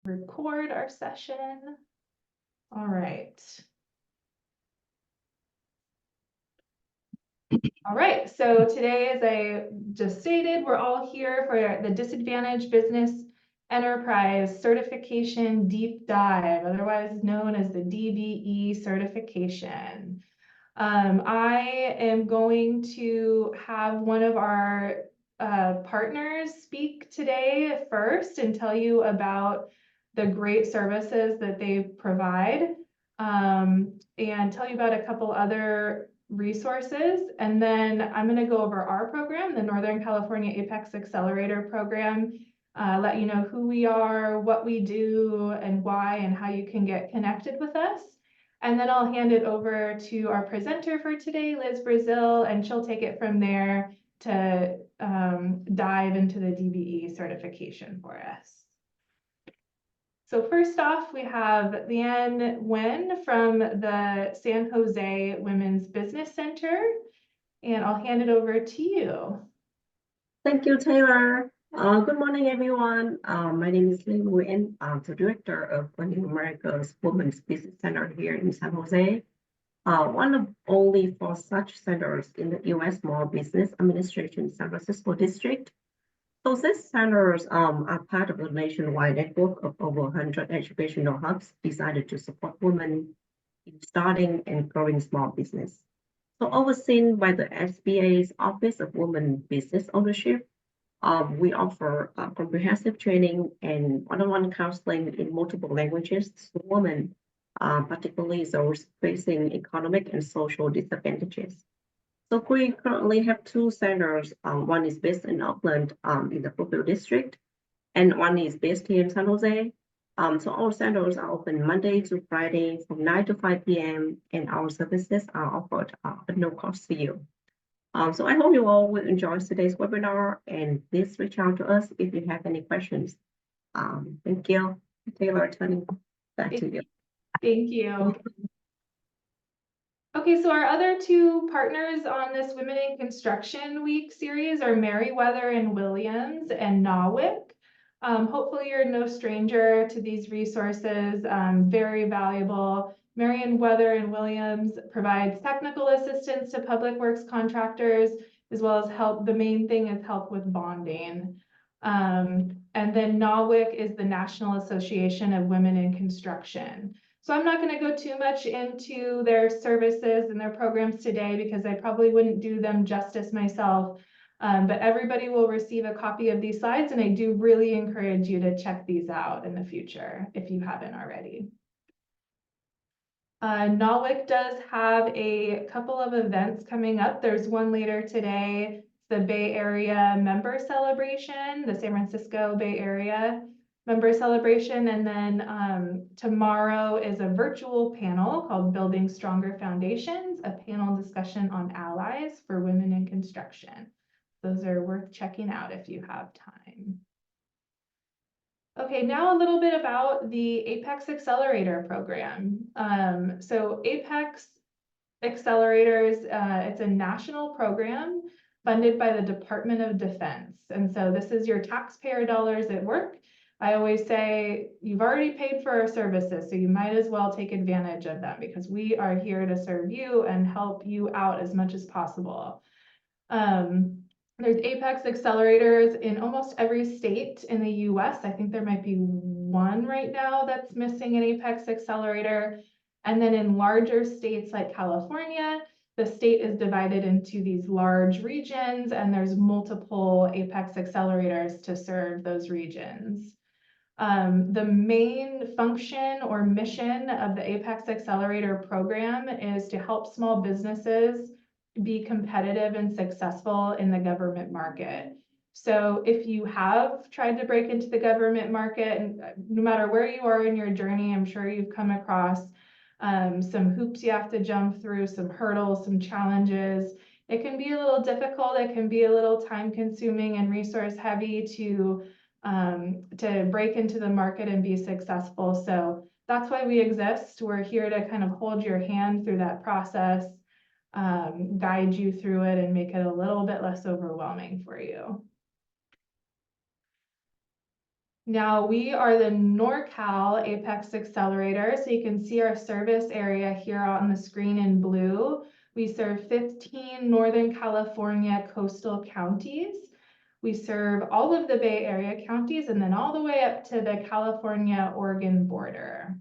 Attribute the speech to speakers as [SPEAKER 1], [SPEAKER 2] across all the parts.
[SPEAKER 1] record our session. All right. All right, so today, as I just stated, we're all here for the Disadvantaged Business Enterprise Certification Deep Dive, otherwise known as the DBE certification. I am going to have one of our partners speak today first and tell you about the great services that they provide, and tell you about a couple other resources. And then I'm going to go over our program, the Northern California APEX Accelerator program, let you know who we are, what we do, and why, and how you can get connected with us. And then I'll hand it over to our presenter for today, Liz Brazil, and she'll take it from there to dive into the DBE certification for us. So first off, we have Leanne Nguyen from the San Jose Women's Business Center, and I'll hand it over to you.
[SPEAKER 2] Thank you, Taylor. Good morning, everyone. My name is Leanne Nguyen. I'm the director of One in America's Women's Business Center here in San Jose. One of only 4 such centers in the U.S. Small Business Administration San Francisco district. So these centers are part of a nationwide network of over 100 educational hubs designed to support women in starting and growing small business. So overseen by the SBA's Office of Women Business Ownership, we offer comprehensive training and one-on-one counseling in multiple languages to women, particularly those facing economic and social disadvantages. So we currently have 2 centers. One is based in Oakland in the Brookfield district, and one is based here in San Jose. So our centers are open Monday to Friday from 9 to 5 p.m. and our services are offered at no cost to you. So I hope you all will enjoy today's webinar, and please reach out to us if you have any questions. Thank you. Taylor, turning back to you.
[SPEAKER 1] Thank you. Okay, so our other 2 partners on this Women in Construction Week series are Merriwether and Williams and NAWIC. Hopefully you're no stranger to these resources, very valuable. Merriwether and Williams provides technical assistance to public works contractors, as well as help. The main thing is help with bonding. And then NAWIC is the National Association of Women in Construction. So I'm not going to go too much into their services and their programs today because I probably wouldn't do them justice myself. But everybody will receive a copy of these slides, and I do really encourage you to check these out in the future if you haven't already. NAWIC does have a couple of events coming up. There's one later today, the Bay Area Member Celebration, the San Francisco Bay Area Member Celebration, and then tomorrow is a virtual panel called Building Stronger Foundations, a panel discussion on allies for women in construction. Those are worth checking out if you have time. Okay, now a little bit about the APEX Accelerator program. So APEX Accelerators, it's a national program funded by the Department of Defense. And so this is your taxpayer dollars at work. I always say you've already paid for our services, so you might as well take advantage of them because we are here to serve you and help you out as much as possible. There's APEX accelerators in almost every state in the US. I think there might be one right now that's missing an APEX accelerator. And then in larger states like California, the state is divided into these large regions, and there's multiple APEX accelerators to serve those regions. The main function or mission of the APEX Accelerator program is to help small businesses be competitive and successful in the government market. So if you have tried to break into the government market, and no matter where you are in your journey, I'm sure you've come across some hoops you have to jump through, some hurdles, some challenges. It can be a little difficult. It can be a little time consuming and resource heavy to break into the market and be successful. So that's why we exist. We're here to kind of hold your hand through that process, guide you through it, and make it a little bit less overwhelming for you. Now we are the Norcal APEX Accelerator, so you can see our service area here on the screen in blue. We serve 15 Northern California coastal counties. We serve all of the Bay Area counties and then all the way up to the California-Oregon border.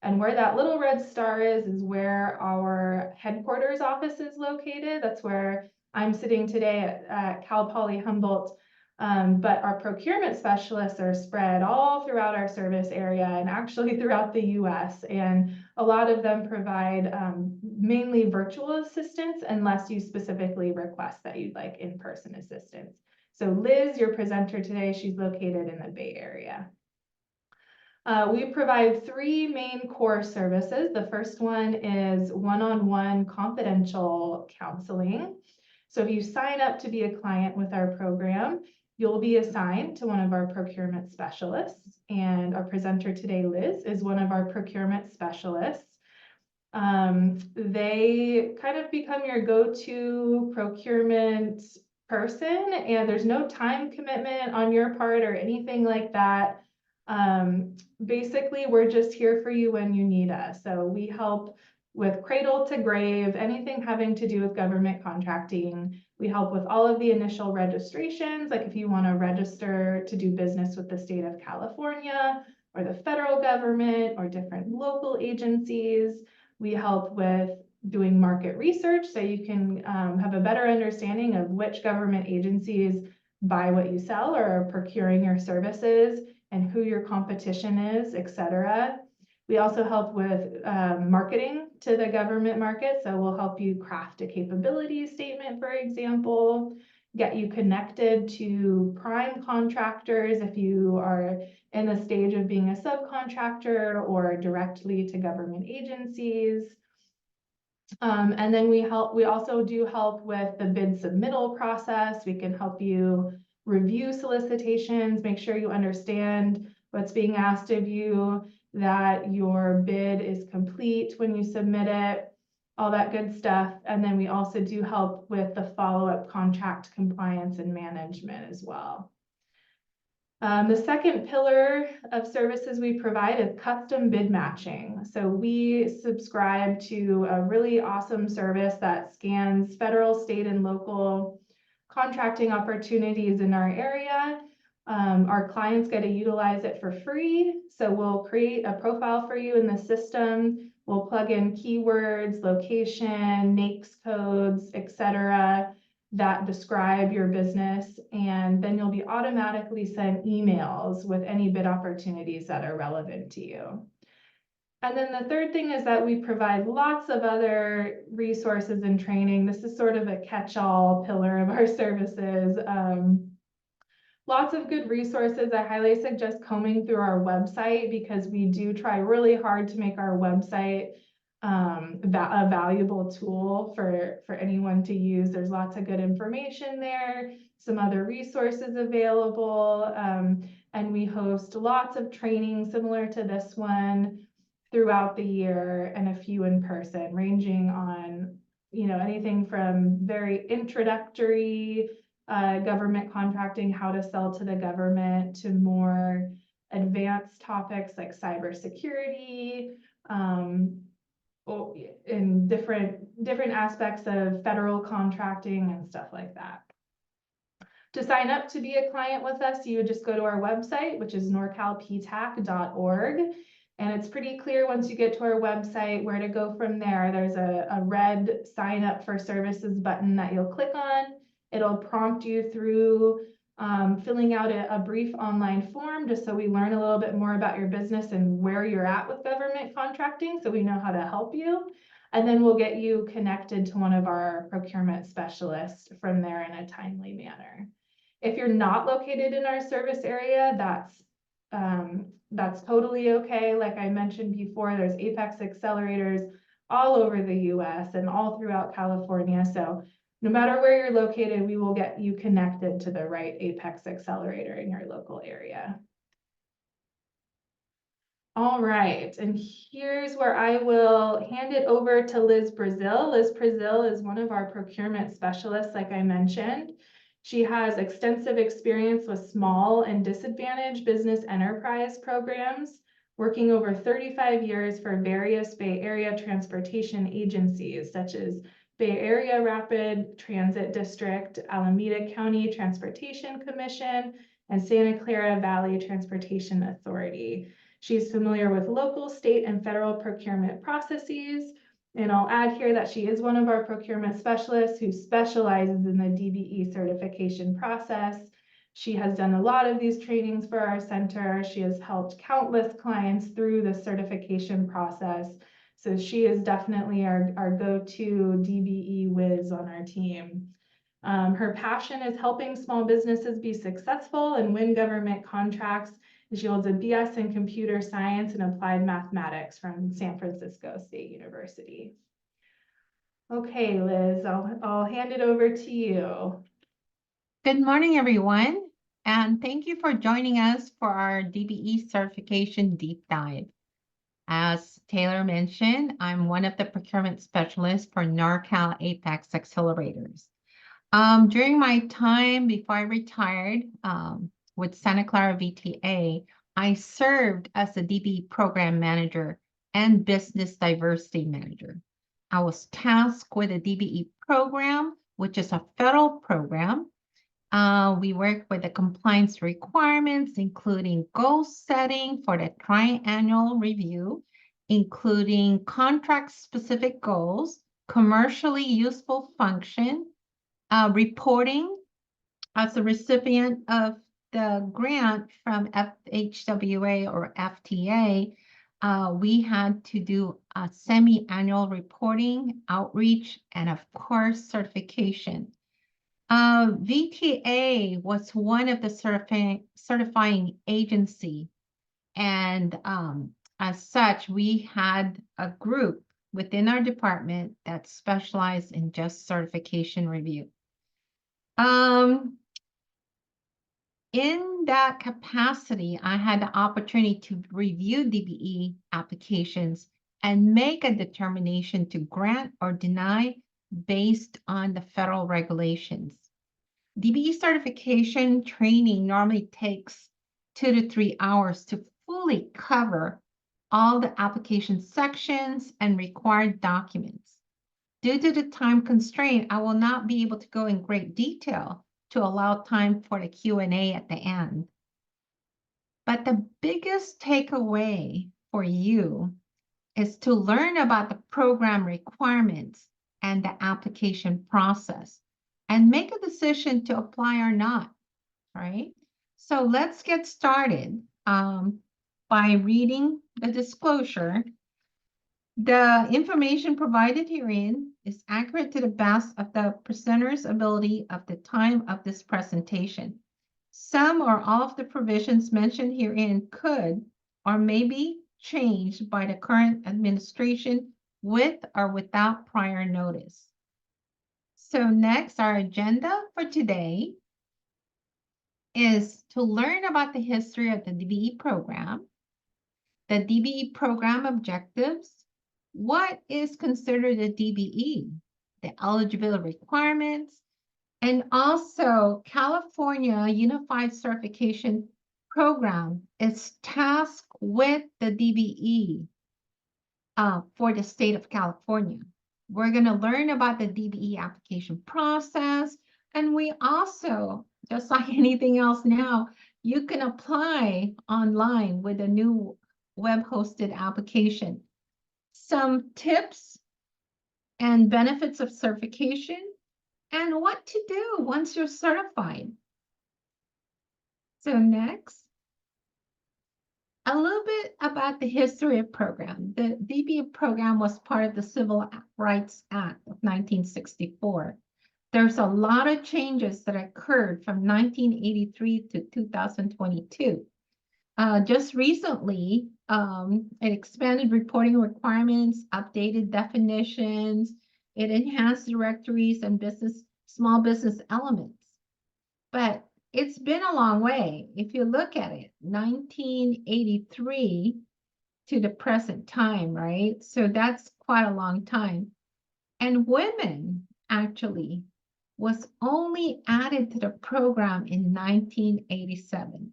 [SPEAKER 1] And where that little red star is where our headquarters office is located. That's where I'm sitting today at Cal Poly Humboldt. But our procurement specialists are spread all throughout our service area and actually throughout the US. And a lot of them provide mainly virtual assistance unless you specifically request that you'd like in-person assistance. So Liz, your presenter today, she's located in the Bay Area. We provide 3 main core services. The first one is one-on-one confidential counseling. So if you sign up to be a client with our program, you'll be assigned to one of our procurement specialists. And our presenter today, Liz, is one of our procurement specialists. They kind of become your go-to procurement person, and there's no time commitment on your part or anything like that. Basically, we're just here for you when you need us. So we help with cradle to grave, anything having to do with government contracting. We help with all of the initial registrations, like if you want to register to do business with the state of California or the federal government or different local agencies. We help with doing market research so you can have a better understanding of which government agencies buy what you sell or are procuring your services and who your competition is, etc. We also help with marketing to the government market. So we'll help you craft a capability statement, for example, get you connected to prime contractors if you are in the stage of being a subcontractor or directly to government agencies. And then we also do help with the bid submittal process. We can help you review solicitations, make sure you understand what's being asked of you, that your bid is complete when you submit it, all that good stuff. And then we also do help with the follow-up contract compliance and management as well. The second pillar of services we provide is custom bid matching. So we subscribe to a really awesome service that scans federal, state, and local contracting opportunities in our area. Our clients get to utilize it for free. So we'll create a profile for you in the system. We'll plug in keywords, location, NAICS codes, etc., that describe your business, and then you'll be automatically sent emails with any bid opportunities that are relevant to you. And then the third thing is that we provide lots of other resources and training. This is sort of a catch-all pillar of our services. Lots of good resources. I highly suggest combing through our website because we do try really hard to make our website a valuable tool for anyone to use. There's lots of good information there, some other resources available, and we host lots of training similar to this one throughout the year and a few in person, ranging on anything from very introductory government contracting, how to sell to the government, to more advanced topics like cybersecurity, in different aspects of federal contracting and stuff like that. To sign up to be a client with us, you would just go to our website, which is norcalptac.org. And it's pretty clear once you get to our website where to go from there. There's a red sign up for services button that you'll click on. It'll prompt you through filling out a brief online form just so we learn a little bit more about your business and where you're at with government contracting so we know how to help you. And then we'll get you connected to one of our procurement specialists from there in a timely manner. If you're not located in our service area, that's totally okay. Like I mentioned before, there's APEX accelerators all over the US and all throughout California. So no matter where you're located, we will get you connected to the right APEX accelerator in your local area. All right, and here's where I will hand it over to Liz Brazil. Liz Brazil is one of our procurement specialists, like I mentioned. She has extensive experience with small and disadvantaged business enterprise programs, working over 35 years for various Bay Area transportation agencies, such as Bay Area Rapid Transit District, Alameda County Transportation Commission, and Santa Clara Valley Transportation Authority. She's familiar with local, state, and federal procurement processes. And I'll add here that she is one of our procurement specialists who specializes in the DBE certification process. She has done a lot of these trainings for our center. She has helped countless clients through the certification process. So she is definitely our go-to DBE whiz on our team. Her passion is helping small businesses be successful and win government contracts. She holds a BS in computer science and applied mathematics from San Francisco State University. Okay, Liz, I'll hand it over to you.
[SPEAKER 3] Good morning, everyone, and thank you for joining us for our DBE certification deep dive. As Taylor mentioned, I'm one of the procurement specialists for Norcal APEX Accelerators. During my time before I retired with Santa Clara VTA, I served as a DBE program manager and business diversity manager. I was tasked with a DBE program, which is a federal program. We work with the compliance requirements, including goal setting for the triannual review, including contract-specific goals, commercially useful function, reporting as a recipient of the grant from FHWA or FTA. We had to do a semi-annual reporting, outreach, and of course, certification. VTA was one of the certifying agency, and as such, we had a group within our department that specialized in just certification review. In that capacity, I had the opportunity to review DBE applications and make a determination to grant or deny based on the federal regulations. DBE certification training normally takes 2 to 3 hours to fully cover all the application sections and required documents. Due to the time constraint, I will not be able to go in great detail to allow time for the Q&A at the end. But the biggest takeaway for you is to learn about the program requirements and the application process and make a decision to apply or not, right? So let's get started by reading the disclosure. The information provided herein is accurate to the best of the presenter's ability at the time of this presentation. Some or all of the provisions mentioned herein could or may be changed by the current administration with or without prior notice. So next, our agenda for today is to learn about the history of the DBE program, the DBE program objectives, what is considered a DBE, the eligibility requirements, and also California Unified Certification Program is tasked with the DBE for the state of California. We're going to learn about the DBE application process, and we also, just like anything else now, you can apply online with a new web-hosted application. Some tips and benefits of certification, and what to do once you're certified. So next, a little bit about the history of program. The DBE program was part of the Civil Rights Act of 1964. There's a lot of changes that occurred from 1983 to 2022. Just recently, it expanded reporting requirements, updated definitions, it enhanced directories and small business elements. But it's been a long way. If you look at it, 1983 to the present time, right? So that's quite a long time. And women actually was only added to the program in 1987.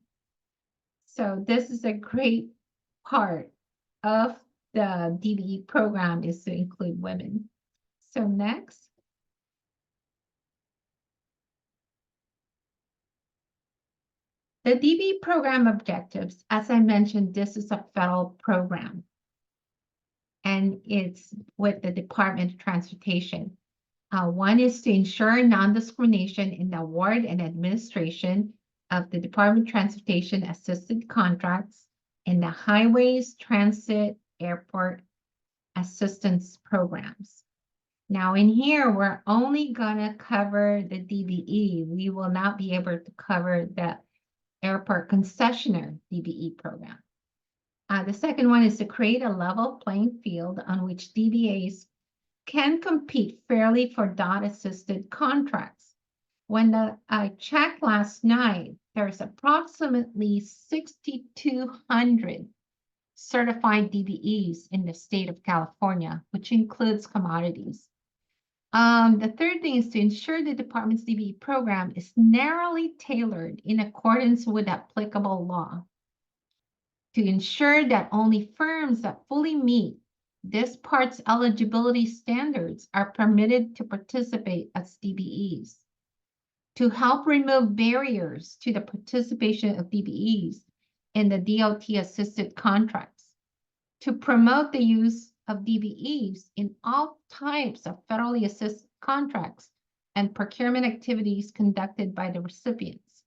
[SPEAKER 3] So this is a great part of the DBE program, is to include women. So next. The DBE program objectives, as I mentioned, this is a federal program, and it's with the Department of Transportation. One is to ensure non-discrimination in the award and administration of the Department of Transportation assisted contracts in the highways, transit, airport assistance programs. Now in here, we're only gonna cover the DBE. We will not be able to cover the airport concessionaire DBE program. The second one is to create a level playing field on which DBAs can compete fairly for DOT-assisted contracts. When I checked last night, there's approximately 6,200 certified DBEs in the state of California, which includes commodities. The third thing is to ensure the department's DBE program is narrowly tailored in accordance with applicable law, to ensure that only firms that fully meet this part's eligibility standards are permitted to participate as DBEs, to help remove barriers to the participation of DBEs in the DOT-assisted contracts, to promote the use of DBEs in all types of federally assisted contracts and procurement activities conducted by the recipients,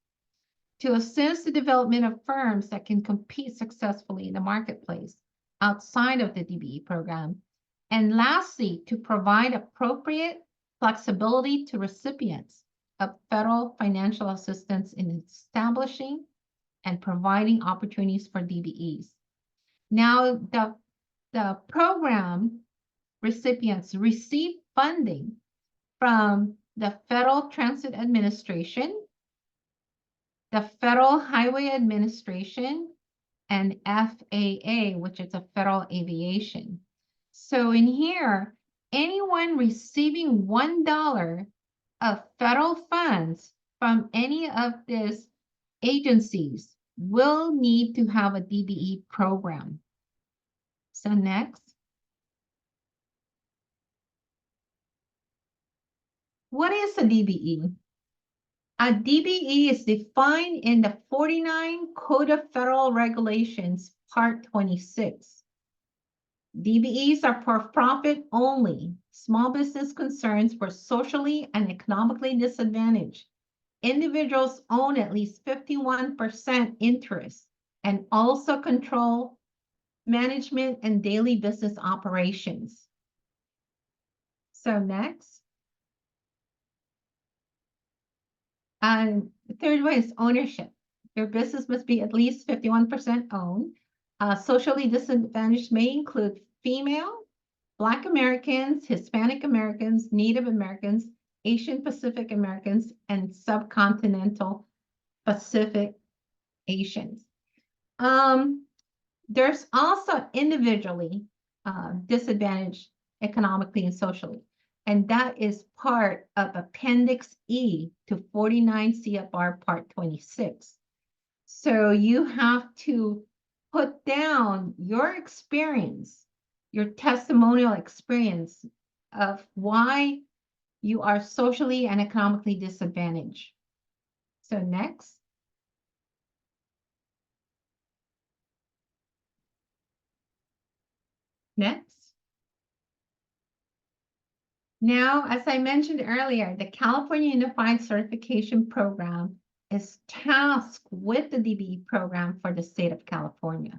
[SPEAKER 3] to assist the development of firms that can compete successfully in the marketplace outside of the DBE program, and lastly, to provide appropriate flexibility to recipients of federal financial assistance in establishing and providing opportunities for DBEs. Now, the program recipients receive funding from the Federal Transit Administration, the Federal Highway Administration, and FAA, which is a federal aviation. So in here, anyone receiving $1 of federal funds from any of these agencies will need to have a DBE program. So next. What is a DBE? A DBE is defined in the 49 Code of Federal Regulations, Part 26. DBEs are for profit only, small business concerns for socially and economically disadvantaged. Individuals own at least 51% interest and also control management and daily business operations. So next. And the third one is ownership. Your business must be at least 51% owned. Socially disadvantaged may include female, Black Americans, Hispanic Americans, Native Americans, Asian Pacific Americans, and subcontinental Pacific Asians. There's also individually disadvantaged economically and socially. And that is part of Appendix E to 49 CFR Part 26. So you have to put down your experience, your testimonial experience of why you are socially and economically disadvantaged. So next. Next. Now, as I mentioned earlier, the California Unified Certification Program is tasked with the DBE program for the state of California.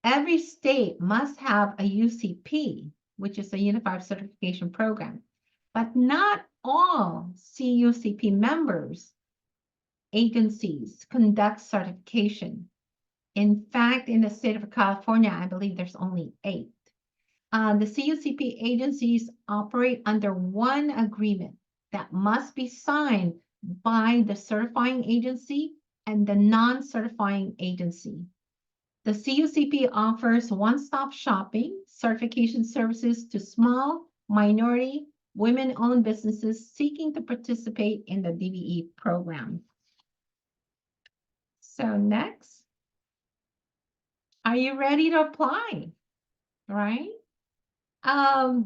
[SPEAKER 3] Every state must have a UCP, which is a Unified Certification Program, but not all CUCP members, agencies conduct certification. In fact, in the state of California, I believe there's only 8. The CUCP agencies operate under one agreement that must be signed by the certifying agency and the non-certifying agency. The CUCP offers one-stop shopping certification services to small, minority, women-owned businesses seeking to participate in the DBE program. So next, are you ready to apply? Right?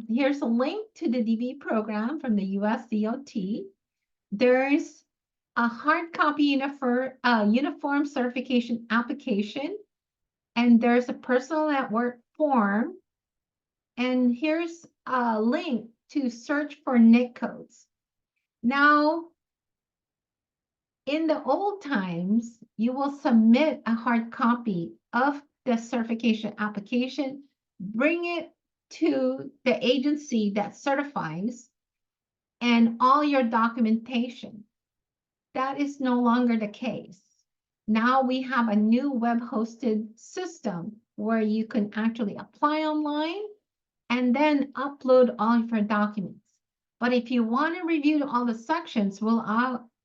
[SPEAKER 3] Here's a link to the DBE program from the US DOT. There's a hard copy uniform certification application, and there's a personal network form. And here's a link to search for NIC codes. Now, in the old times, you will submit a hard copy of the certification application, bring it to the agency that certifies, and all your documentation. That is no longer the case. Now we have a new web-hosted system where you can actually apply online and then upload all of your documents. But if you want to review all the sections,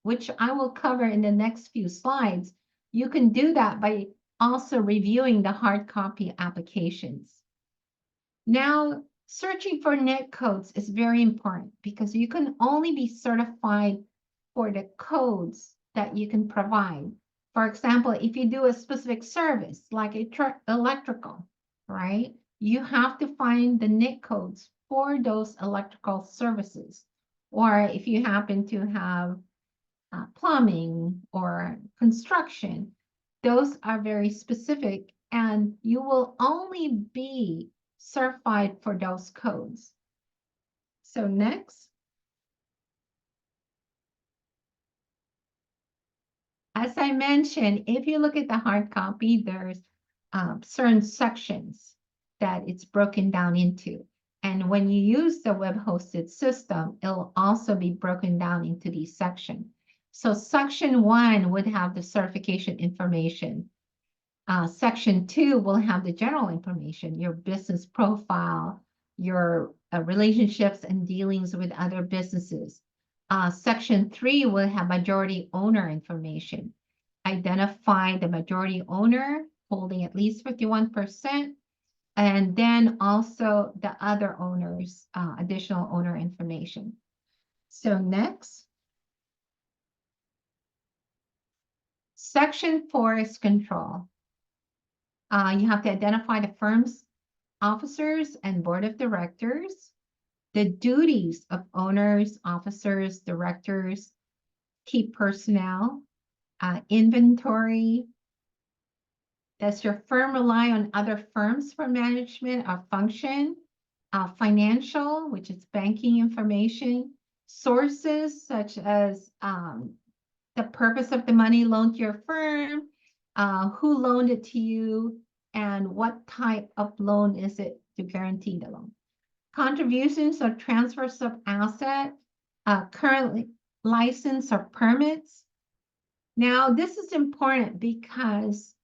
[SPEAKER 3] which I will cover in the next few slides, you can do that by also reviewing the hard copy applications. Now, searching for NIC codes is very important because you can only be certified for the codes that you can provide. For example, if you do a specific service like electrical, right? You have to find the NIC codes for those electrical services. Or if you happen to have plumbing or construction, those are very specific, and you will only be certified for those codes. So next. As I mentioned, if you look at the hard copy, there's certain sections that it's broken down into. And when you use the web-hosted system, it'll also be broken down into these sections. So section 1 would have the certification information. Section 2 will have the general information, your business profile, your relationships and dealings with other businesses. Section 3 will have majority owner information. Identify the majority owner holding at least 51%, and then also the other owners, additional owner information. So next. Section 4 is control. You have to identify the firm's officers and board of directors, the duties of owners, officers, directors, key personnel, inventory. Does your firm rely on other firms for management or function? Financial, which is banking information, sources such as the purpose of the money loaned to your firm, who loaned it to you, and what type of loan is it to guarantee the loan. Contributions or transfers of asset, currently license or permits. Now, this is important because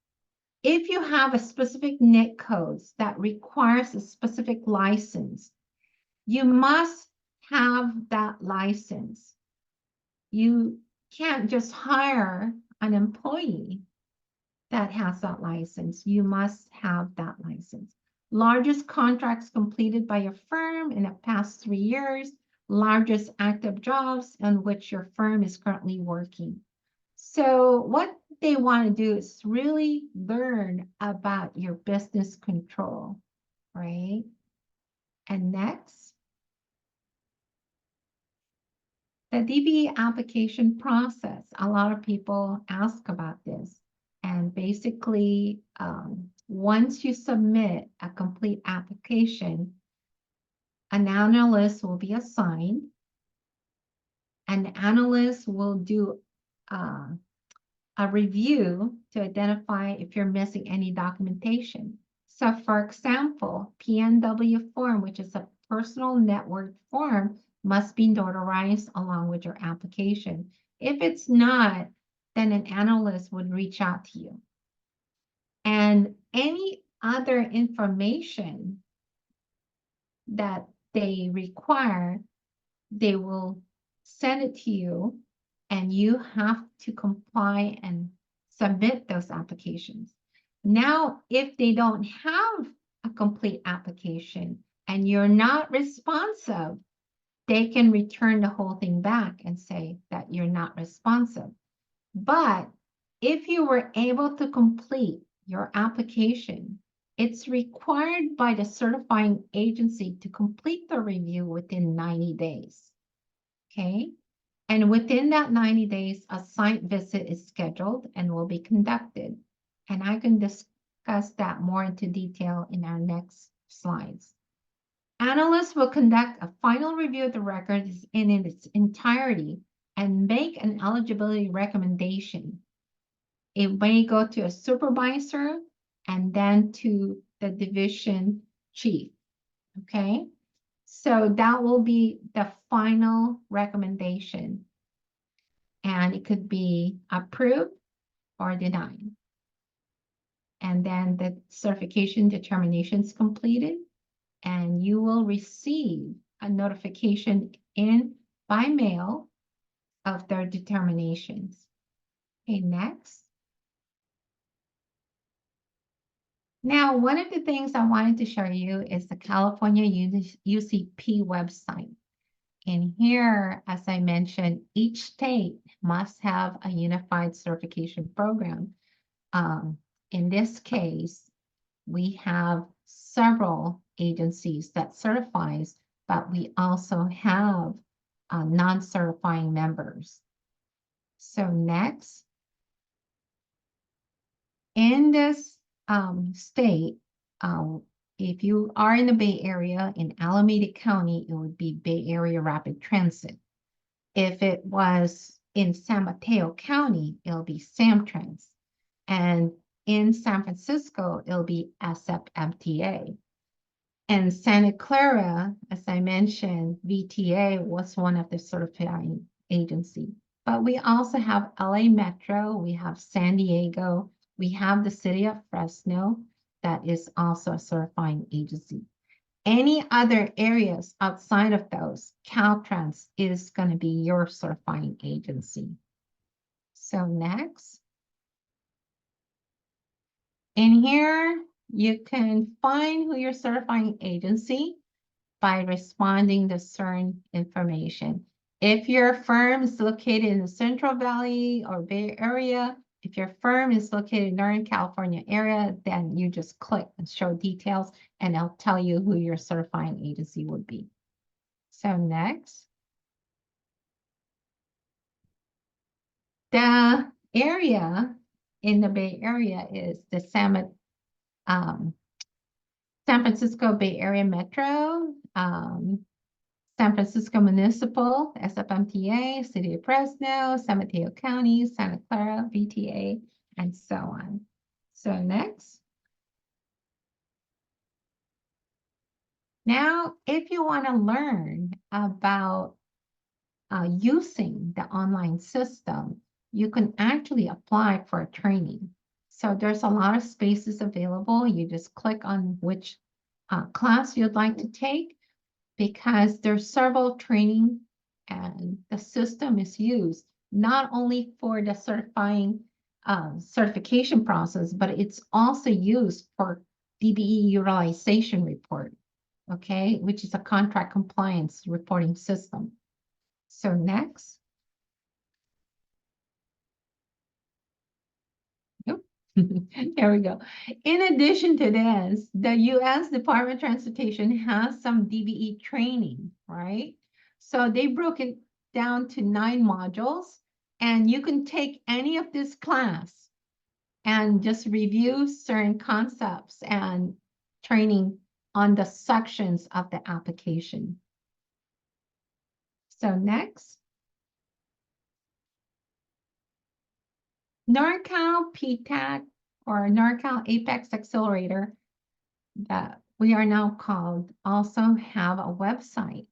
[SPEAKER 3] if you have a specific NIC codes that requires a specific license, you must have that license. You can't just hire an employee that has that license. You must have that license. Largest contracts completed by your firm in the past 3 years, largest active jobs on which your firm is currently working. So what they want to do is really learn about your business control, right? And next, the DBE application process. A lot of people ask about this. And basically, once you submit a complete application, an analyst will be assigned. An analyst will do a review to identify if you're missing any documentation. So for example, PNW form, which is a personal network form, must be notarized along with your application. If it's not, then an analyst would reach out to you. And any other information that they require, they will send it to you, and you have to comply and submit those applications. Now, if they don't have a complete application and you're not responsive, they can return the whole thing back and say that you're not responsive. But if you were able to complete your application, it's required by the certifying agency to complete the review within 90 days. Okay? And within that 90 days, a site visit is scheduled and will be conducted. And I can discuss that more into detail in our next slides. Analysts will conduct a final review of the records in its entirety and make an eligibility recommendation. It may go to a supervisor and then to the division chief. Okay? So that will be the final recommendation. And it could be approved or denied. And then the certification determination is completed, and you will receive a notification by mail of their determinations. Okay, next. Now, one of the things I wanted to show you is the California UCP website. And here, as I mentioned, each state must have a unified certification program. In this case, we have several agencies that certifies, but we also have non-certifying members. So next, in this state, if you are in the Bay Area, in Alameda County, it would be Bay Area Rapid Transit. If it was in San Mateo County, it'll be SamTrans. And in San Francisco, it'll be SFMTA. And Santa Clara, as I mentioned, VTA was one of the certifying agencies. But we also have LA Metro, we have San Diego, we have the city of Fresno that is also a certifying agency. Any other areas outside of those, Caltrans is going to be your certifying agency. So next. In here, you can find who your certifying agency by responding to certain information. If your firm is located in the Central Valley or Bay Area, if your firm is located in Northern California area, then you just click and show details, and it'll tell you who your certifying agency would be. So next. The area in the Bay Area is the San Francisco Bay Area Metro, San Francisco Municipal, SFMTA, City of Fresno, San Mateo County, Santa Clara, VTA, and so on. So next. Now, if you want to learn about using the online system, you can actually apply for a training. So there's a lot of spaces available. You just click on which class you'd like to take, because there's several training, and the system is used not only for the certification process, but it's also used for DBE utilization report, okay, which is a contract compliance reporting system. So next. There we go. In addition to this, the U.S. Department of Transportation has some DBE training, right? So they broke it down to 9 modules, and you can take any of this class and just review certain concepts and training on the sections of the application. So next. Norcal PTAC, or Norcal APEX Accelerator, that we are now called, also have a website.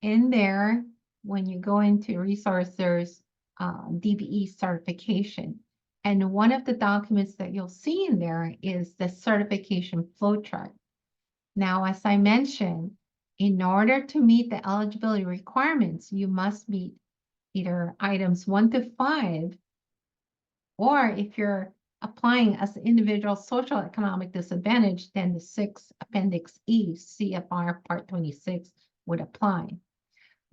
[SPEAKER 3] In there, when you go into resource, there's DBE certification. And one of the documents that you'll see in there is the certification flowchart. Now, as I mentioned, in order to meet the eligibility requirements, you must meet either items 1 to 5, or if you're applying as an individual social economic disadvantage, then the 6 Appendix E CFR Part 26 would apply.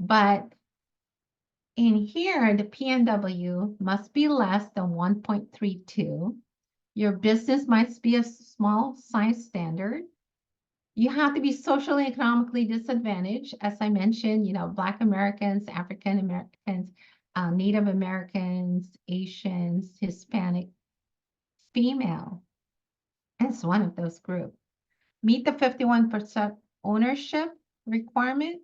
[SPEAKER 3] But in here, the PNW must be less than 1.32. Your business must be a small size standard. You have to be socially and economically disadvantaged. As I mentioned, Black Americans, African Americans, Native Americans, Asians, Hispanic, female is one of those groups. Meet the 51% ownership requirement.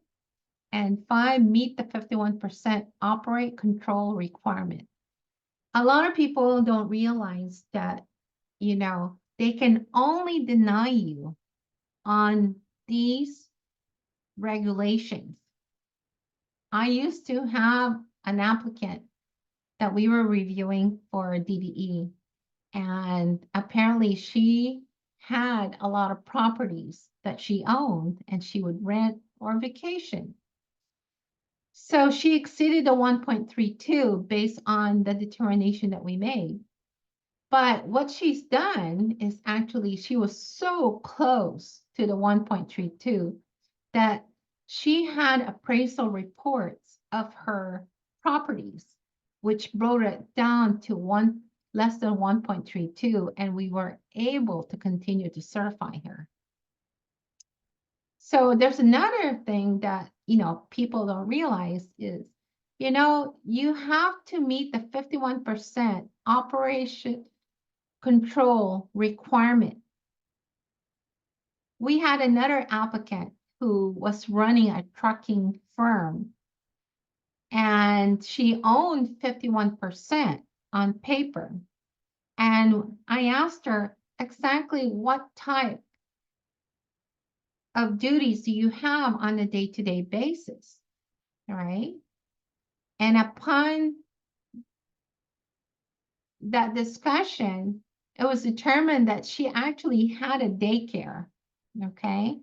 [SPEAKER 3] And 5, meet the 51% operate control requirement. A lot of people don't realize that, they can only deny you on these regulations. I used to have an applicant that we were reviewing for DBE, and apparently she had a lot of properties that she owned and she would rent or vacation. So she exceeded the 1.32 based on the determination that we made. But what she's done is actually she was so close to the 1.32 that she had appraisal reports of her properties, which brought it down to less than 1.32, and we were able to continue to certify her. So there's another thing that, people don't realize is, you have to meet the 51% operation control requirement. We had another applicant who was running a trucking firm, and she owned 51% on paper. And I asked her exactly what type of duties do you have on a day-to-day basis, right? And upon that discussion, it was determined that she actually had a daycare, okay?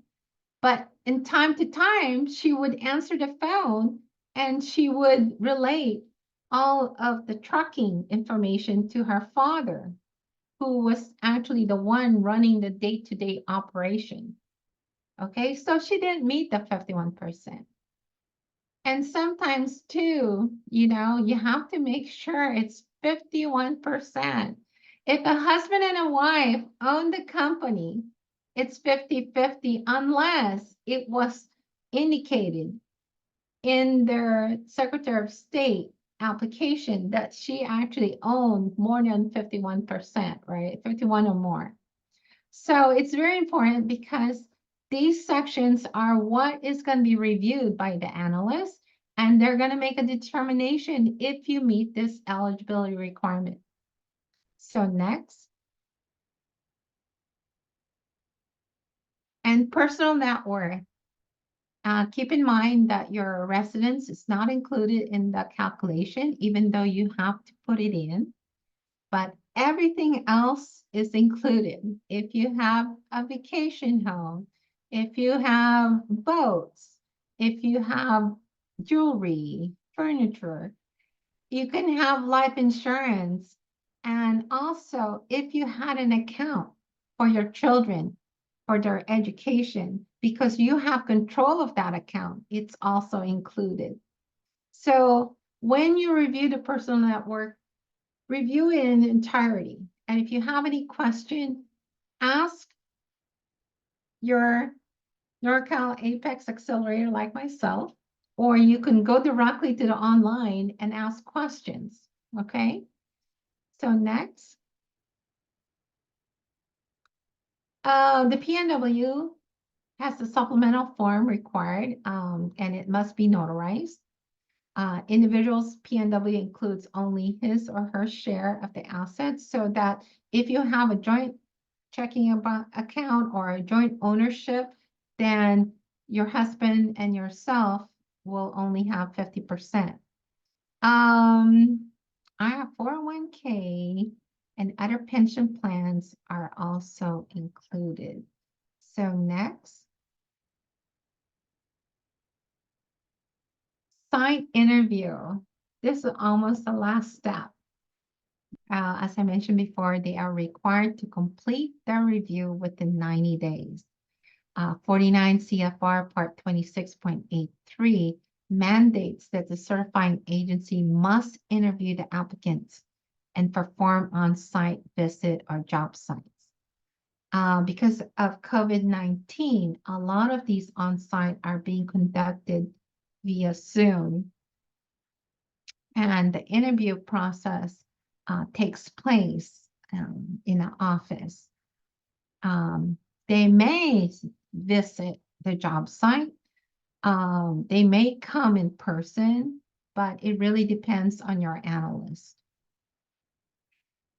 [SPEAKER 3] But in time to time, she would answer the phone and she would relate all of the trucking information to her father, who was actually the one running the day-to-day operation. Okay, so she didn't meet the 51%. And sometimes too, you have to make sure it's 51%. If a husband and a wife own the company, it's 50-50 unless it was indicated in their Secretary of State application that she actually owned more than 51%, right? 51 or more. So it's very important because these sections are what is going to be reviewed by the analyst, and they're going to make a determination if you meet this eligibility requirement. So next. And personal net worth. Keep in mind that your residence is not included in the calculation, even though you have to put it in. But everything else is included. If you have a vacation home, if you have boats, if you have jewelry, furniture, you can have life insurance. And also, if you had an account for your children, for their education, because you have control of that account, it's also included. So when you review the personal net worth, review it in entirety. And if you have any question, ask your Norcal APEX Accelerator like myself, or you can go directly to the online and ask questions, okay? So next. The PNW has the supplemental form required, and it must be notarized. Individuals PNW includes only his or her share of the assets, so that if you have a joint checking account or a joint ownership, then your husband and yourself will only have 50%. I have 401k and other pension plans are also included. So next. Site interview. This is almost the last step. As I mentioned before, they are required to complete their review within 90 days. 49 CFR Part 26.83 mandates that the certifying agency must interview the applicants and perform on-site visit or job sites. Because of COVID-19, a lot of these on-site are being conducted via Zoom, and the interview process takes place in an office. They may visit the job site. They may come in person, but it really depends on your analyst.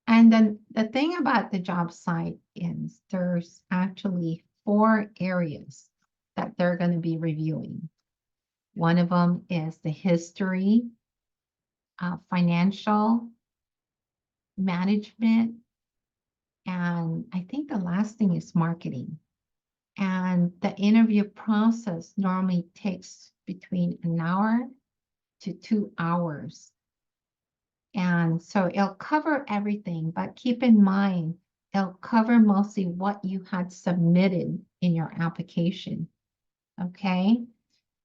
[SPEAKER 3] And then the thing about the job site is there's actually 4 areas that they're going to be reviewing. One of them is the history, financial, management, and I think the last thing is marketing. And the interview process normally takes between an hour to 2 hours. And so it'll cover everything, but keep in mind, it'll cover mostly what you had submitted in your application, okay?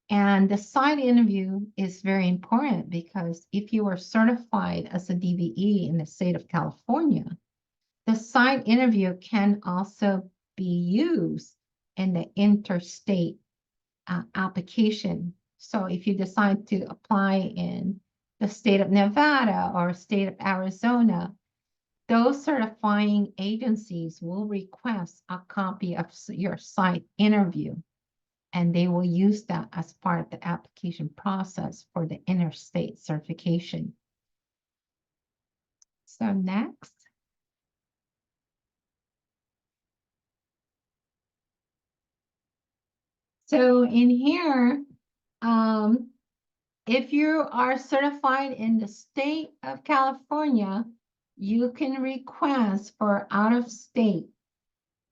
[SPEAKER 3] And the site interview is very important because if you are certified as a DBE in the state of California, the site interview can also be used in the interstate application. So if you decide to apply in the state of Nevada or state of Arizona, those certifying agencies will request a copy of your site interview, and they will use that as part of the application process for the interstate certification. So next. So in here, if you are certified in the state of California, you can request for out-of-state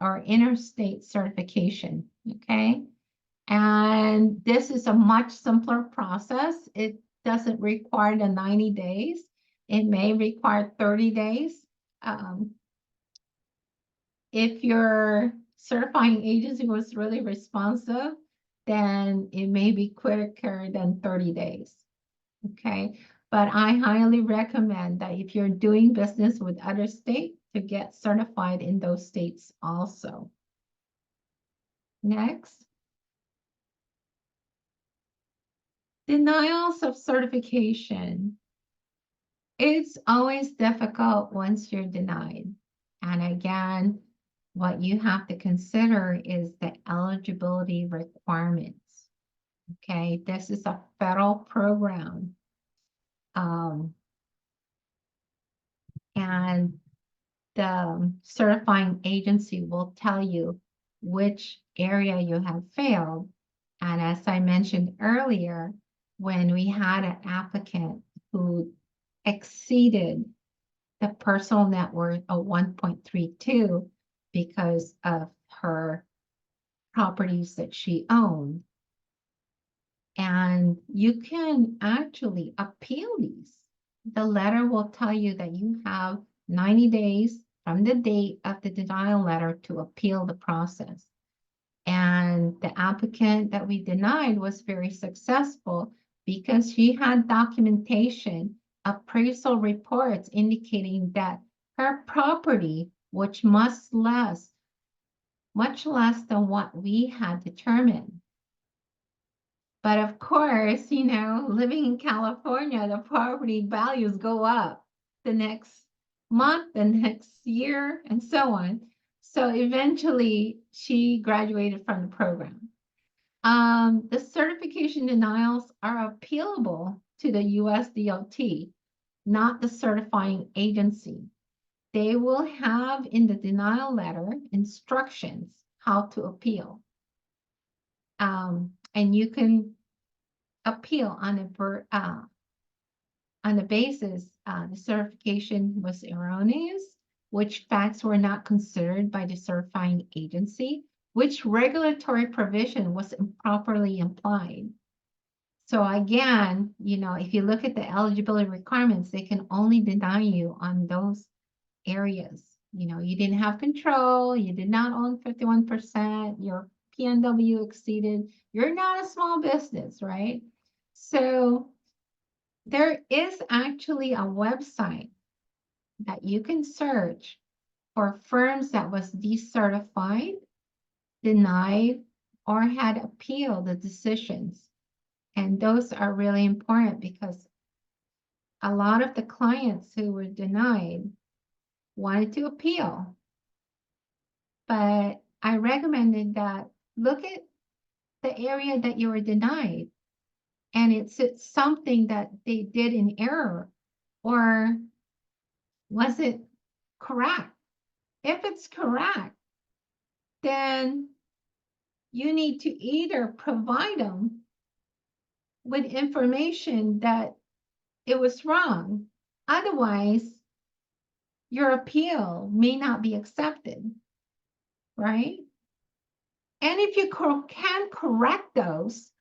[SPEAKER 3] or interstate certification, okay? And this is a much simpler process. It doesn't require the 90 days. It may require 30 days. If your certifying agency was really responsive, then it may be quicker than 30 days, okay? But I highly recommend that if you're doing business with other states, to get certified in those states also. Next. Denials of certification. It's always difficult once you're denied. And again, what you have to consider is the eligibility requirements. Okay, this is a federal program. And the certifying agency will tell you which area you have failed. And as I mentioned earlier, when we had an applicant who exceeded the personal net worth of 1.32 because of her properties that she owned. And you can actually appeal these. The letter will tell you that you have 90 days from the date of the denial letter to appeal the process. And the applicant that we denied was very successful because she had documentation, appraisal reports indicating that her property, which much less than what we had determined. But of course, you know, living in California, the property values go up the next month, the next year, and so on. So eventually, she graduated from the program. The certification denials are appealable to the US DOT, not the certifying agency. They will have in the denial letter instructions how to appeal. And you can appeal on the basis the certification was erroneous, which facts were not considered by the certifying agency, which regulatory provision was improperly implied. So again, you know, if you look at the eligibility requirements, they can only deny you on those areas. You know, you didn't have control, you did not own 51%, your PNW exceeded, you're not a small business, right? So there is actually a website that you can search for firms that was decertified, denied, or had appealed the decisions. And those are really important because a lot of the clients who were denied wanted to appeal. But I recommended that look at the area that you were denied, and it's something that they did in error, or was it correct? If it's correct, then you need to either provide them with information that it was wrong. Otherwise, your appeal may not be accepted, right? And if you can correct those,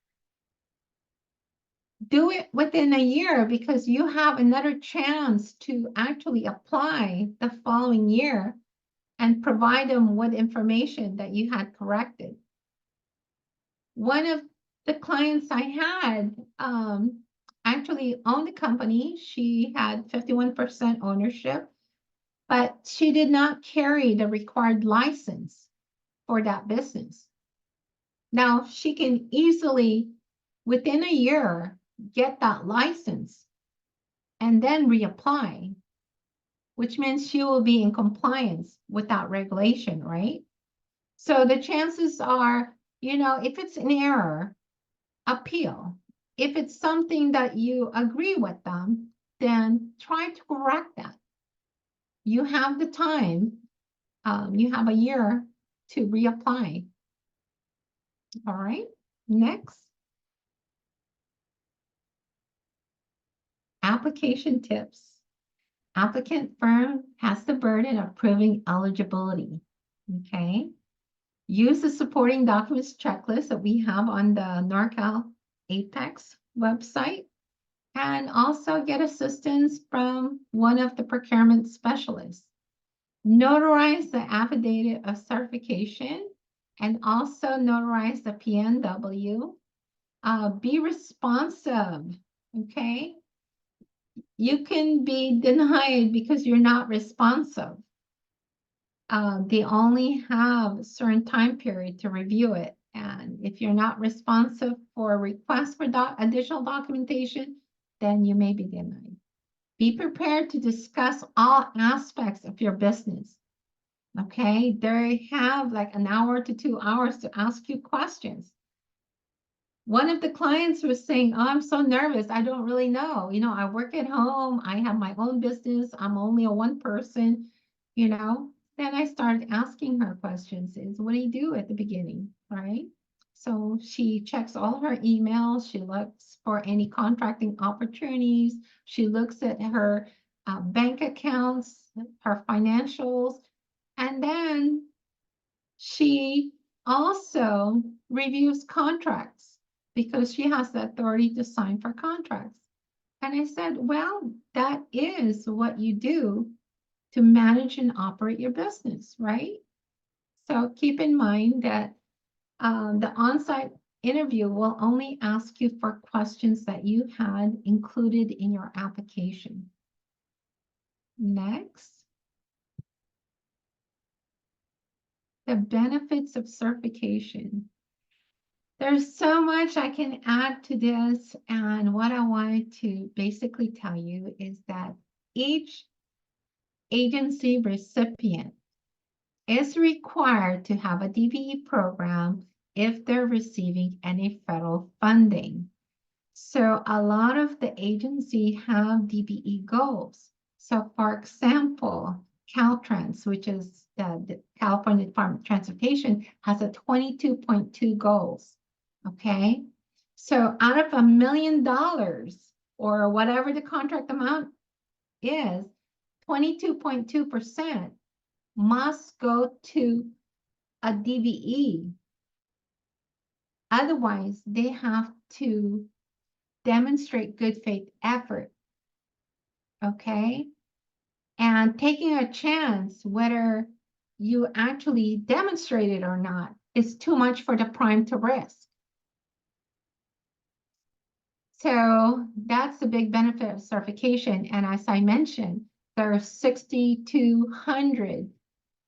[SPEAKER 3] do it within a year because you have another chance to actually apply the following year and provide them with information that you had corrected. One of the clients I had actually owned the company. She had 51% ownership, but she did not carry the required license for that business. Now, she can easily, within a year, get that license and then reapply, which means she will be in compliance with that regulation, right? So the chances are, if it's an error, appeal. If it's something that you agree with them, then try to correct that. You have the time. You have a year to reapply. All right, next. Application tips. Applicant firm has the burden of proving eligibility. Okay. Use the supporting documents checklist that we have on the Norcal APEX website, and also get assistance from one of the procurement specialists. Notarize the affidavit of certification and also notarize the PNW. Be responsive, okay? You can be denied because you're not responsive. They only have a certain time period to review it. And if you're not responsive for requests for additional documentation, then you may be denied. Be prepared to discuss all aspects of your business. Okay, they have like an hour to 2 hours to ask you questions. One of the clients was saying, oh, I'm so nervous. I don't really know. I work at home. I have my own business. I'm only a one person, Then I started asking her questions is, what do you do at the beginning, right? So she checks all her emails. She looks for any contracting opportunities. She looks at her bank accounts, her financials, and then she also reviews contracts because she has the authority to sign for contracts. And I said, well, that is what you do to manage and operate your business, right? So keep in mind that the on-site interview will only ask you for questions that you had included in your application. Next. The benefits of certification. There's so much I can add to this, and what I wanted to basically tell you is that each agency recipient is required to have a DBE program if they're receiving any federal funding. So a lot of the agencies have DBE goals. So for example, Caltrans, which is the California Department of Transportation, has a 22.2 goals. Okay, so out of $1 million or whatever the contract amount is, 22.2% must go to a DBE. Otherwise, they have to demonstrate good faith effort. Okay, and taking a chance whether you actually demonstrate it or not is too much for the prime to risk. So that's the big benefit of certification. And as I mentioned, there are 6,200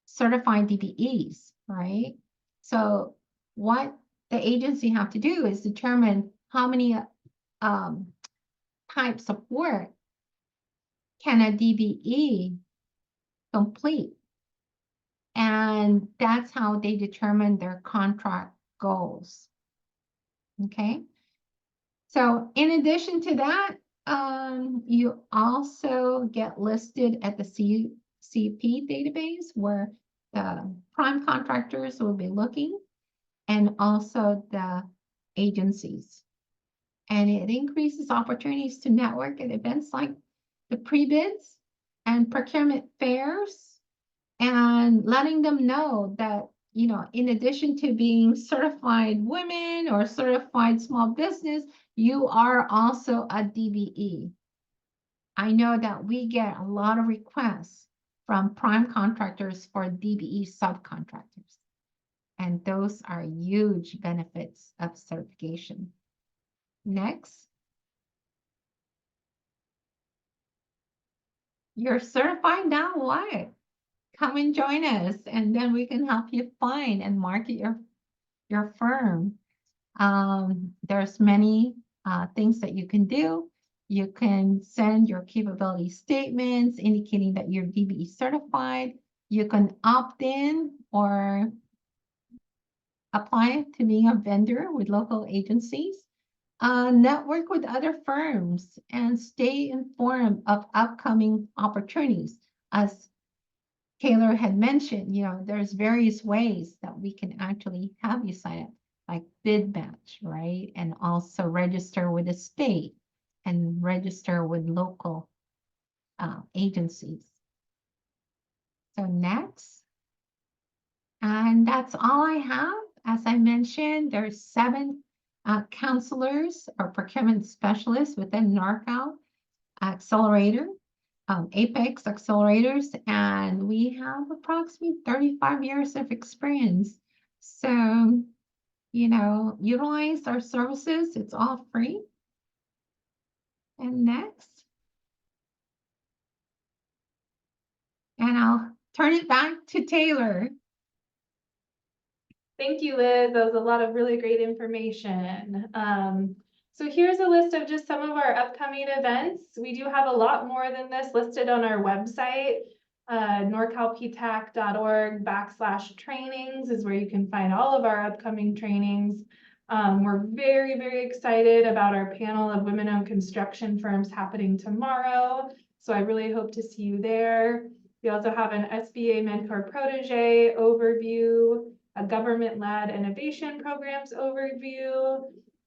[SPEAKER 3] certified DBEs, right? So what the agency have to do is determine how many types of work can a DBE complete. And that's how they determine their contract goals. Okay. So in addition to that, you also get listed at the CP database where the prime contractors will be looking, and also the agencies. And it increases opportunities to network at events like the pre-bids and procurement fairs, and letting them know that, you know, in addition to being certified women or certified small business, you are also a DBE. I know that we get a lot of requests from prime contractors for DBE subcontractors, and those are huge benefits of certification. Next. You're certified now, what? Come and join us, and then we can help you find and market your firm. There's many things that you can do. You can send your capability statements indicating that you're DBE certified. You can opt in or apply to being a vendor with local agencies. Network with other firms and stay informed of upcoming opportunities. As Taylor had mentioned, you know, there's various ways that we can actually have you sign up, like bid match, right? And also register with the state and register with local agencies. So next, and that's all I have. As I mentioned, there's 7 counselors or procurement specialists within Norcal Accelerator, APEX Accelerators, and we have approximately 35 years of experience. So, you know, utilize our services. It's all free. And next. And I'll turn it back to Taylor.
[SPEAKER 1] Thank you, Liz. That was a lot of really great information. So here's a list of just some of our upcoming events. We do have a lot more than this listed on our website. norcalptac.org/trainings is where you can find all of our upcoming trainings. We're very, very excited about our panel of women-owned construction firms happening tomorrow. So I really hope to see you there. We also have an SBA Mentor Protege overview, a government-led innovation programs overview,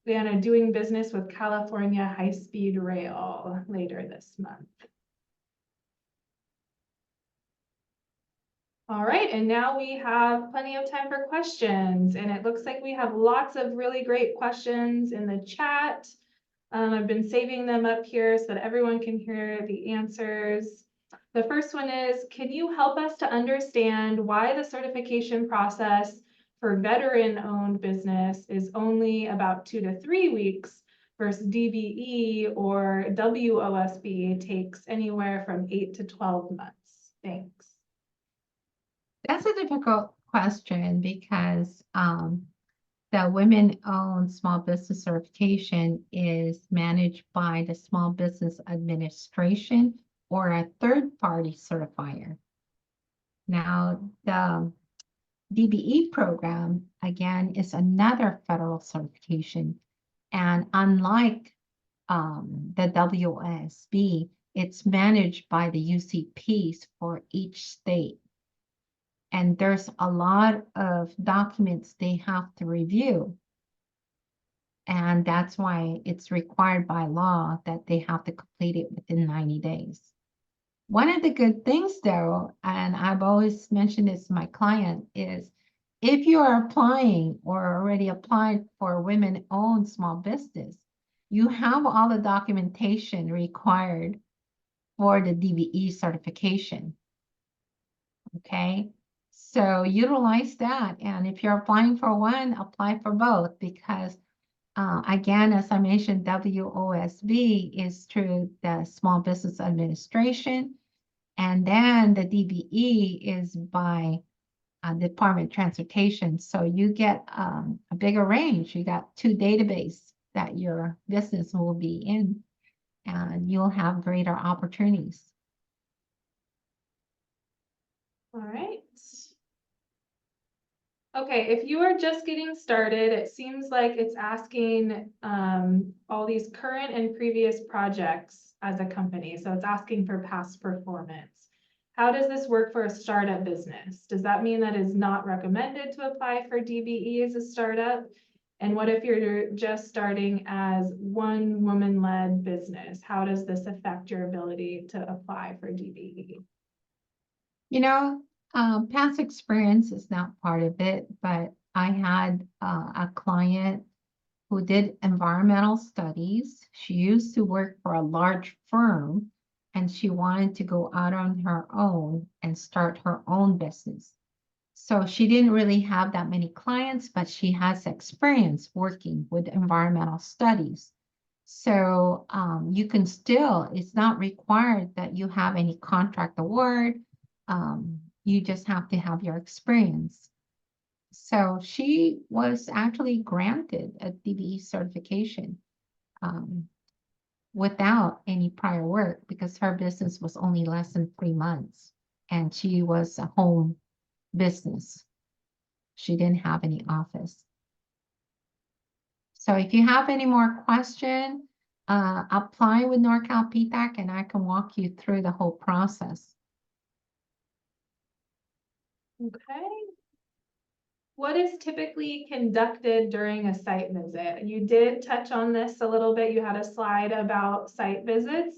[SPEAKER 1] and a doing business with California high-speed rail later this month. All right, and now we have plenty of time for questions, and it looks like we have lots of really great questions in the chat. I've been saving them up here so that everyone can hear the answers. The first one is, can you help us to understand why the certification process for veteran-owned business is only about 2 to 3 weeks versus DBE or WOSB takes anywhere from 8 to 12 months? Thanks.
[SPEAKER 3] That's a difficult question because the women-owned small business certification is managed by the Small Business Administration or a third-party certifier. Now, the DBE program, again, is another federal certification. And unlike the WSB, it's managed by the UCPs for each state. And there's a lot of documents they have to review. And that's why it's required by law that they have to complete it within 90 days. One of the good things, though, and I've always mentioned this to my client, is if you are applying or already applied for women-owned small business, you have all the documentation required for the DBE certification. Okay, so utilize that. And if you're applying for one, apply for both, because Again, as I mentioned, WOSB is through the Small Business Administration. And then the DBE is by Department of Transportation. So you get a bigger range. You got 2 databases that your business will be in, and you'll have greater opportunities.
[SPEAKER 1] All right. Okay, if you are just getting started, it seems like it's asking all these current and previous projects as a company. So it's asking for past performance. How does this work for a startup business? Does that mean that it's not recommended to apply for DBE as a startup? And what if you're just starting as one woman-led business? How does this affect your ability to apply for DBE?
[SPEAKER 3] You know, past experience is not part of it, but I had a client who did environmental studies. She used to work for a large firm, and she wanted to go out on her own and start her own business. So she didn't really have that many clients, but she has experience working with environmental studies. So you can still, it's not required that you have any contract award. You just have to have your experience. So she was actually granted a DBE certification without any prior work because her business was only less than 3 months and she was a home business. She didn't have any office. So if you have any more questions, apply with Norcal PTAC and I can walk you through the whole process.
[SPEAKER 1] Okay. What is typically conducted during a site visit? You did touch on this a little bit. You had a slide about site visits.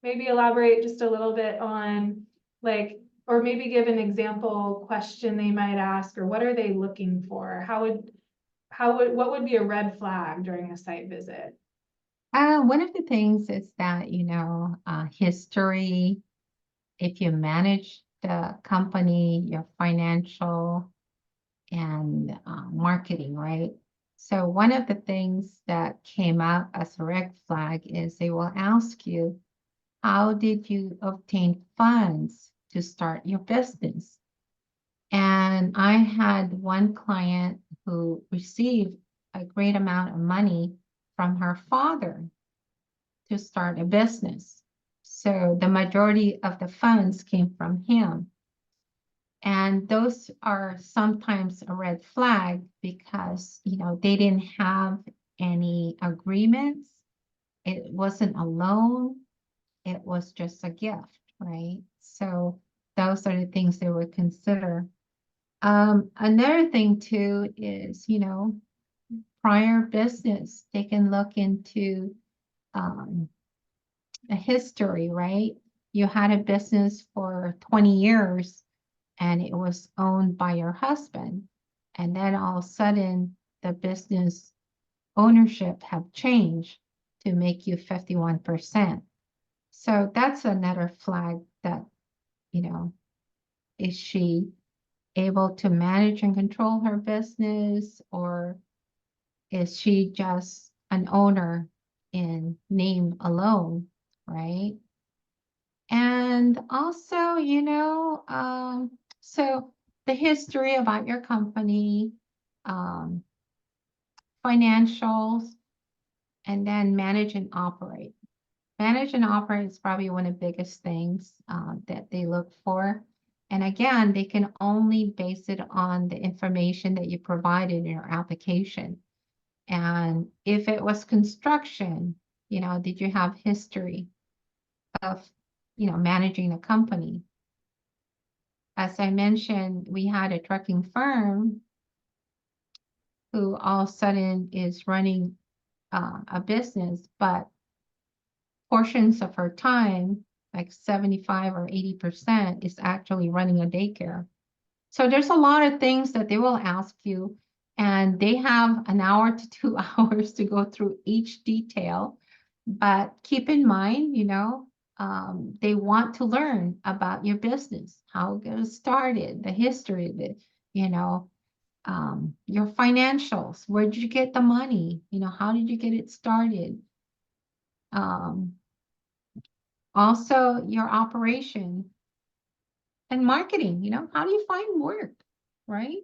[SPEAKER 1] Maybe elaborate just a little bit on like, or maybe give an example question they might ask, or what are they looking for? What would be a red flag during a site visit?
[SPEAKER 3] One of the things is that, history, if you manage the company, your financial and marketing, right? So one of the things that came out as a red flag is they will ask you, how did you obtain funds to start your business? And I had one client who received a great amount of money from her father to start a business. So the majority of the funds came from him. And those are sometimes a red flag because, they didn't have any agreements. It wasn't a loan. It was just a gift, right? So those are the things they would consider. Another thing too is, prior business. They can look into a history, right? You had a business for 20 years and it was owned by your husband. And then all of a sudden, the business ownership have changed to make you 51%. So that's another flag that, is she able to manage and control her business, or is she just an owner in name alone, right? And also, so the history about your company, financials, and then manage and operate. Manage and operate is probably one of the biggest things that they look for. And again, they can only base it on the information that you provided in your application. And if it was construction, did you have history of, managing a company? As I mentioned, we had a trucking firm who all of a sudden is running a business, but portions of her time, like 75 or 80%, is actually running a daycare. So there's a lot of things that they will ask you, and they have an hour to 2 hours to go through each detail. But keep in mind, they want to learn about your business, how it got started, the history of it, Your financials, where did you get the money? You know, how did you get it started? Also your operation and marketing, you know, how do you find work, right?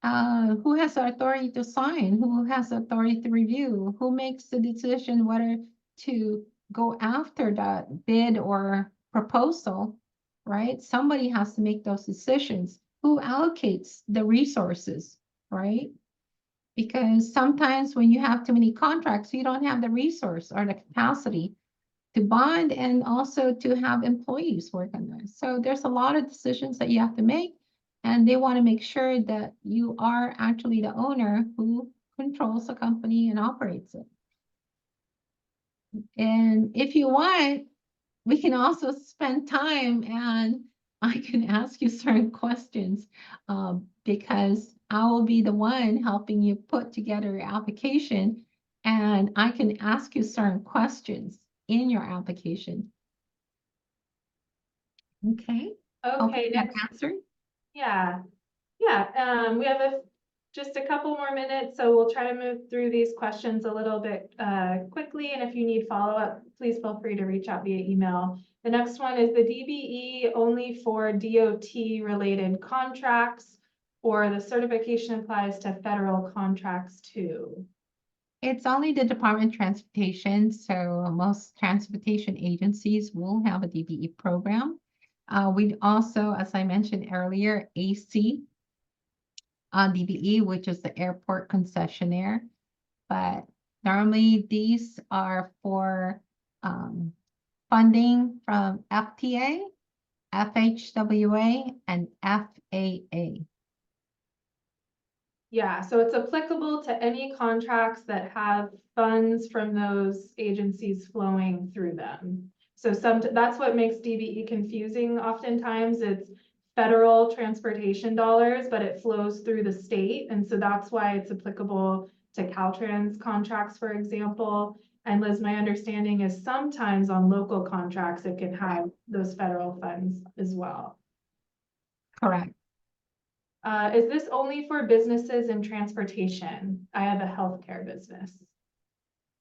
[SPEAKER 3] Who has the authority to sign? Who has the authority to review? Who makes the decision whether to go after that bid or proposal, right? Somebody has to make those decisions. Who allocates the resources, right? Because sometimes when you have too many contracts, you don't have the resource or the capacity to bond and also to have employees work on this. So there's a lot of decisions that you have to make, and they want to make sure that you are actually the owner who controls the company and operates it. And if you want, we can also spend time and I can ask you certain questions because I will be the one helping you put together your application, and I can ask you certain questions in your application. Okay.
[SPEAKER 1] Okay,
[SPEAKER 3] That
[SPEAKER 1] next,
[SPEAKER 3] answer.
[SPEAKER 1] yeah. Yeah, we have just a couple more minutes, so we'll try to move through these questions a little bit quickly. And if you need follow-up, please feel free to reach out via email. The next one is the DBE only for DOT related contracts, or the certification applies to federal contracts too.
[SPEAKER 3] It's only the Department of Transportation, so most transportation agencies will have a DBE program. We also, as I mentioned earlier, AC DBE, which is the airport concessionaire. But normally these are for funding from FTA, FHWA, and FAA.
[SPEAKER 1] Yeah, so it's applicable to any contracts that have funds from those agencies flowing through them. So that's what makes DBE confusing oftentimes. It's federal transportation dollars, but it flows through the state. And so that's why it's applicable to Caltrans contracts, for example. And Liz, my understanding is sometimes on local contracts, it can have those federal funds as well.
[SPEAKER 3] Correct.
[SPEAKER 1] Is this only for businesses in transportation? I have a healthcare business.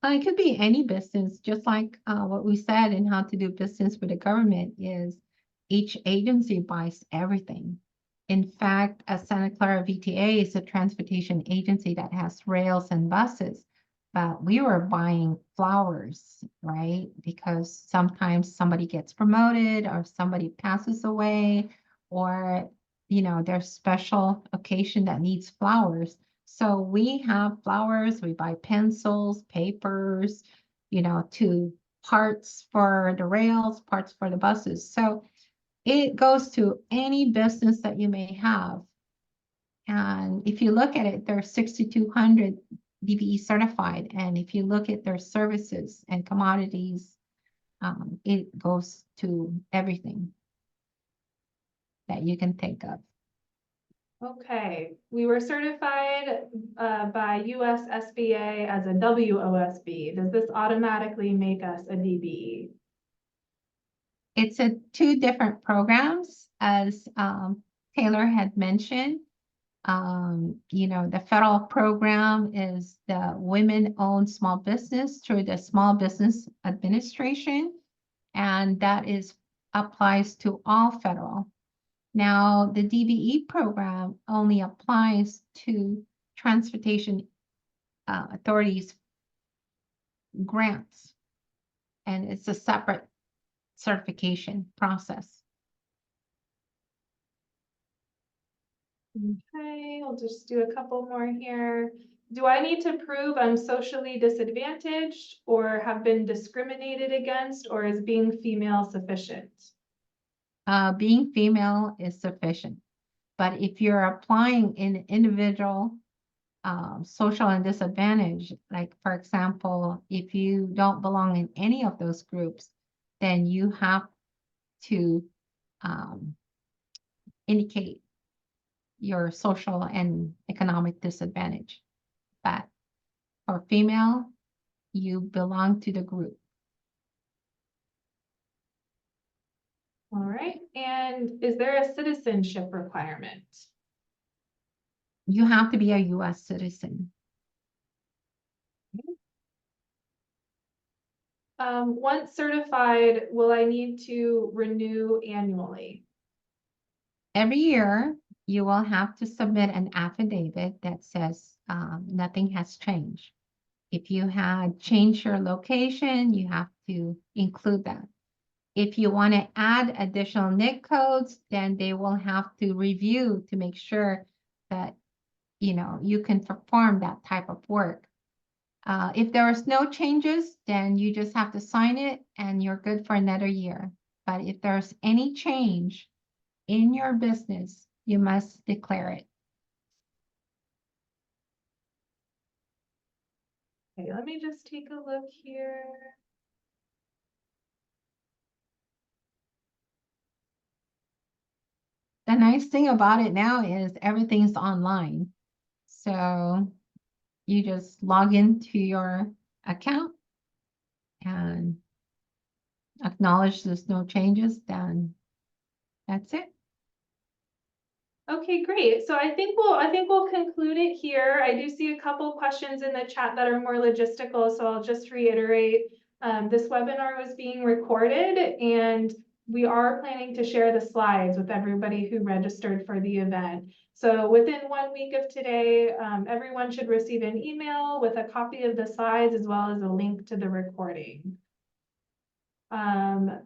[SPEAKER 3] It could be any business, just like what we said in how to do business with the government is each agency buys everything. In fact, Santa Clara VTA is a transportation agency that has rails and buses, but we were buying flowers, right? Because sometimes somebody gets promoted or somebody passes away, or you know, there's special occasion that needs flowers. So we have flowers, we buy pencils, papers, you know, to parts for the rails, parts for the buses. So it goes to any business that you may have. And if you look at it, there's 6,200 DBE certified. And if you look at their services and commodities, it goes to everything that you can think of.
[SPEAKER 1] Okay, we were certified by US SBA as a WOSB. Does this automatically make us a DBE?
[SPEAKER 3] It's two different programs, as Taylor had mentioned. You know, the federal program is the women-owned small business through the Small Business Administration, and that applies to all federal. Now, the DBE program only applies to transportation authorities grants, and it's a separate certification process.
[SPEAKER 1] Okay, I'll just do a couple more here. Do I need to prove I'm socially disadvantaged or have been discriminated against, or is being female sufficient?
[SPEAKER 3] Being female is sufficient. But if you're applying in individual social and disadvantage, like for example, if you don't belong in any of those groups, then you have to indicate your social and economic disadvantage. But for female, you belong to the group.
[SPEAKER 1] All right, and is there a citizenship requirement?
[SPEAKER 3] You have to be a US citizen.
[SPEAKER 1] Once certified, will I need to renew annually?
[SPEAKER 3] Every year, you will have to submit an affidavit that says nothing has changed. If you had changed your location, you have to include that. If you want to add additional NIC codes, then they will have to review to make sure that you can perform that type of work. If there is no changes, then you just have to sign it and you're good for another year. But if there's any change in your business, you must declare it.
[SPEAKER 1] Okay, let me just take a look here.
[SPEAKER 3] The nice thing about it now is everything's online. So you just log into your account and acknowledge there's no changes, then that's it.
[SPEAKER 1] Okay, great. So I think we'll conclude it here. I do see a couple questions in the chat that are more logistical, so I'll just reiterate. This webinar was being recorded and we are planning to share the slides with everybody who registered for the event. So within 1 week of today, everyone should receive an email with a copy of the slides as well as a link to the recording. I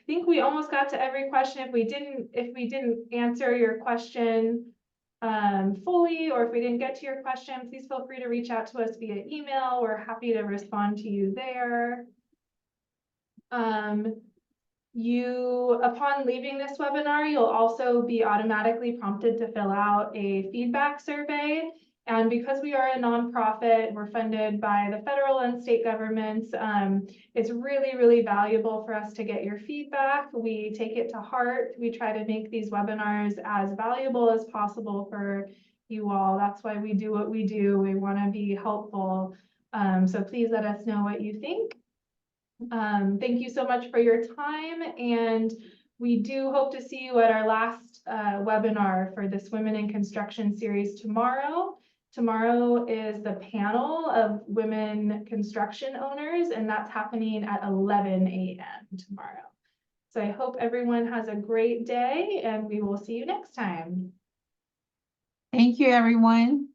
[SPEAKER 1] think we almost got to every question. If we didn't answer your question fully, or if we didn't get to your question, please feel free to reach out to us via email. We're happy to respond to you there. Upon leaving this webinar, you'll also be automatically prompted to fill out a feedback survey. And because we are a nonprofit, we're funded by the federal and state governments. It's really, really valuable for us to get your feedback. We take it to heart. We try to make these webinars as valuable as possible for you all. That's why we do what we do. We want to be helpful. So please let us know what you think. Thank you so much for your time, and we do hope to see you at our last webinar for this Women in Construction series tomorrow. Tomorrow is the panel of women construction owners, and that's happening at 11 a.m. tomorrow. So I hope everyone has a great day, and we will see you next time.
[SPEAKER 3] Thank you, everyone.